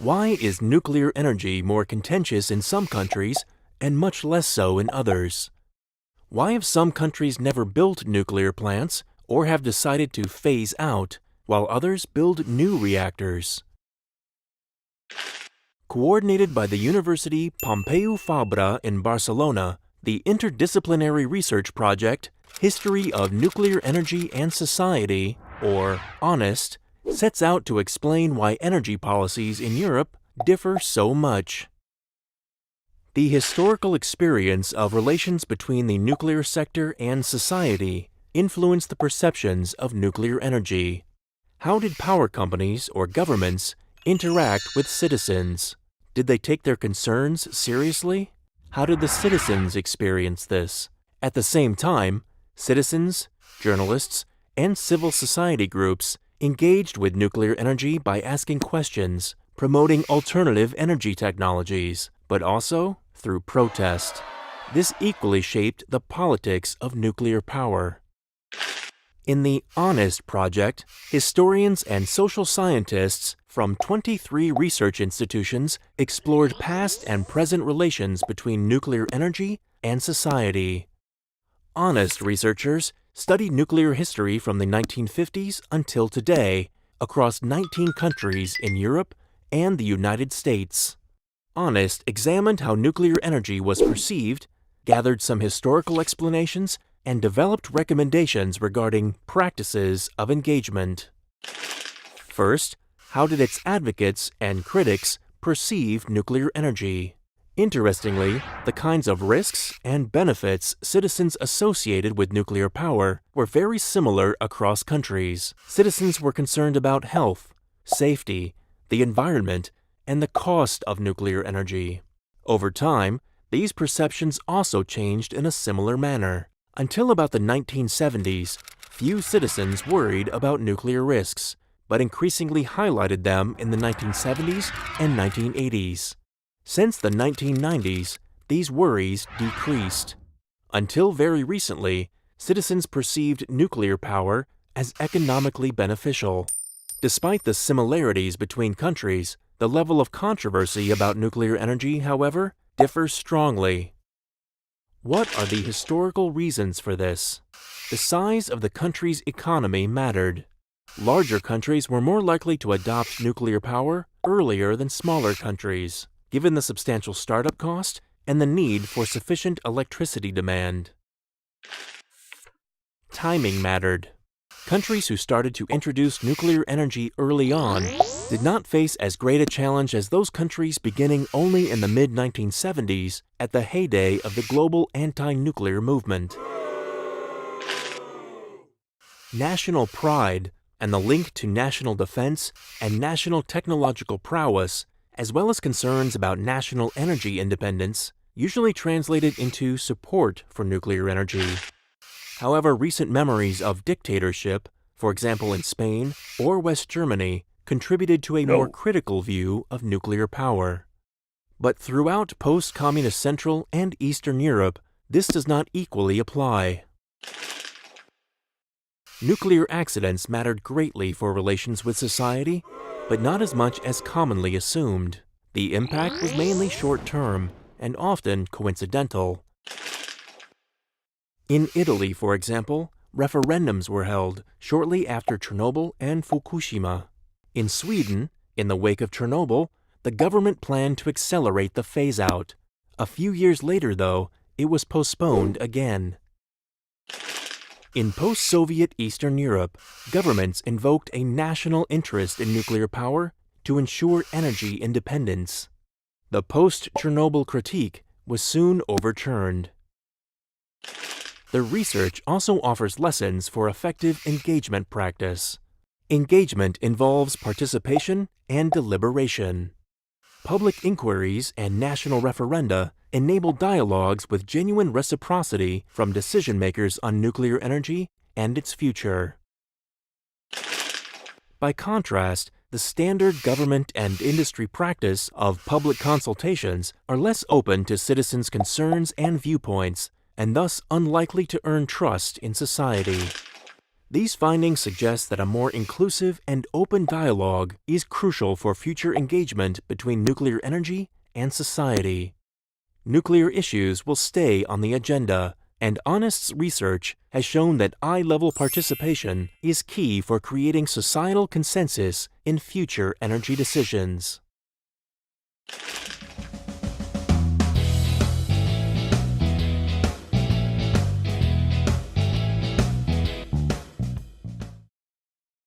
Why is nuclear energy more contentious in some countries and much less so in others? Why have some countries never built nuclear plants or have decided to phase out, while others build new reactors? Coordinated by the University Pompeu Fabra in Barcelona, the interdisciplinary research project History of Nuclear Energy and Society, or HONEST, sets out to explain why energy policies in Europe differ so much. The historical experience of relations between the nuclear sector and society influenced the perceptions of nuclear energy. How did power companies or governments interact with citizens? Did they take their concerns seriously? How did the citizens experience this? At the same time, citizens, journalists, and civil society groups engaged with nuclear energy by asking questions, promoting alternative energy technologies, but also through protest. This equally shaped the politics of nuclear power. In the HONEST project, historians and social scientists from 23 research institutions explored past and present relations between nuclear energy and society. HONEST researchers studied nuclear history from the 1950s until today across 19 countries in Europe and the United States. HONEST examined how nuclear energy was perceived, gathered some historical explanations, and developed recommendations regarding practices of engagement. First, how did its advocates and critics perceive nuclear energy? Interestingly, the kinds of risks and benefits citizens associated with nuclear power were very similar across countries. Citizens were concerned about health, safety, the environment, and the cost of nuclear energy. Over time, these perceptions also changed in a similar manner. Until about the 1970s, few citizens worried about nuclear risks, but increasingly highlighted them in the 1970s and 1980s. Since the 1990s, these worries decreased. Until very recently, citizens perceived nuclear power as economically beneficial. Despite the similarities between countries, the level of controversy about nuclear energy, however, differs strongly. What are the historical reasons for this? The size of the country's economy mattered. Larger countries were more likely to adopt nuclear power earlier than smaller countries, given the substantial startup cost and the need for sufficient electricity demand. Timing mattered. Countries who started to introduce nuclear energy early on did not face as great a challenge as those countries beginning only in the mid-1970s at the heyday of the global anti-nuclear movement. National pride and the link to national defense and national technological prowess, as well as concerns about national energy independence, usually translated into support for nuclear energy. However, recent memories of dictatorship, for example in Spain or West Germany, contributed to a more critical view of nuclear power. But throughout post-communist Central and Eastern Europe, this does not equally apply. Nuclear accidents mattered greatly for relations with society, but not as much as commonly assumed. The impact was mainly short-term and often coincidental. In Italy, for example, referendums were held shortly after Chernobyl and Fukushima. In Sweden, in the wake of Chernobyl, the government planned to accelerate the phase-out. A few years later, though, it was postponed again. In post-Soviet Eastern Europe, governments invoked a national interest in nuclear power to ensure energy independence. The post-Chernobyl critique was soon overturned. The research also offers lessons for effective engagement practice. Engagement involves participation and deliberation. Public inquiries and national referenda enable dialogues with genuine reciprocity from decision-makers on nuclear energy and its future. By contrast, the standard government and industry practice of public consultations are less open to citizens' concerns and viewpoints, and thus unlikely to earn trust in society. These findings suggest that a more inclusive and open dialogue is crucial for future engagement between nuclear energy and society. Nuclear issues will stay on the agenda, and Honest's research has shown that eye-level participation is key for creating societal consensus in future energy decisions.